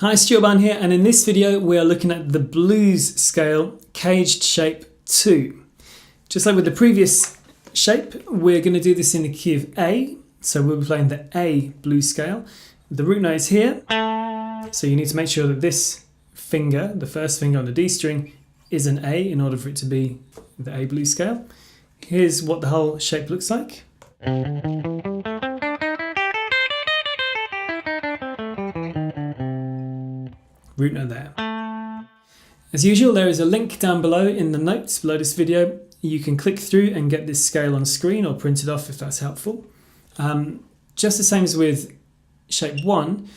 Hi, Stuart Barn here, and in this video we are looking at the blues scale CAGED shape 2. Just like with the previous shape, we're going to do this in the key of A, so we'll be playing the A blues scale. The root note is here, so you need to make sure that this finger, the first finger on the D string, is an A in order for it to be the A blues scale. Here's what the whole shape looks like. Root note there. As usual, there is a link down below in the notes below this video. You can click through and get this scale on screen or print it off if that's helpful. Just the same as with shape 1,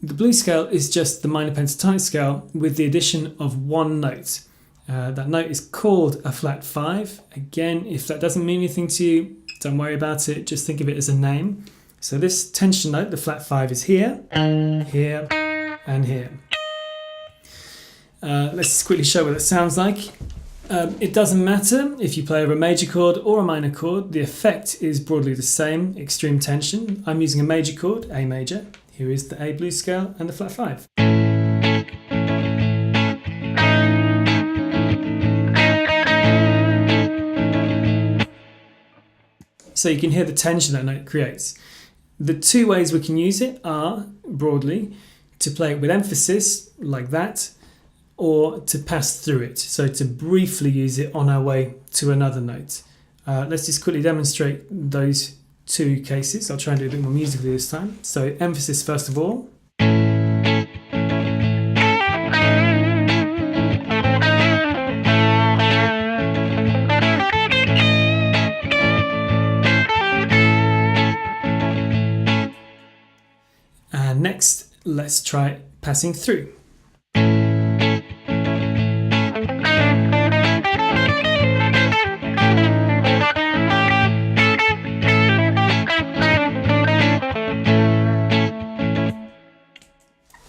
the blues scale is just the minor pentatonic scale with the addition of one note. That note is called a flat 5. Again, if that doesn't mean anything to you, don't worry about it, just think of it as a name. So this tension note, the flat 5, is here, here, and here. Let's just quickly show what it sounds like. It doesn't matter if you play over a major chord or a minor chord, the effect is broadly the same, extreme tension. I'm using a major chord, A major. Here is the A blues scale and the flat 5. So you can hear the tension that note creates. The two ways we can use it are, broadly, to play it with emphasis, like that, or to pass through it, so to briefly use it on our way to another note. Let's just quickly demonstrate those two cases. I'll try and do a bit more musically this time. So emphasis first of all. And next, let's try passing through.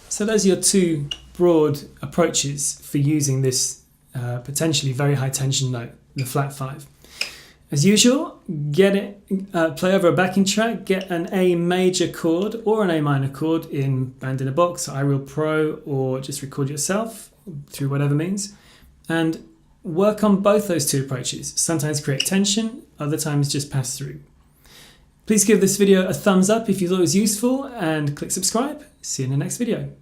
So those are your two broad approaches for using this potentially very high tension note, the flat 5. As usual, play over a backing track, get an A major chord or an A minor chord in Band in a Box, iReal Pro, or just record yourself through whatever means, and work on both those two approaches. Sometimes create tension, other times just pass through. Please give this video a thumbs up if you thought it was useful and click subscribe. See you in the next video.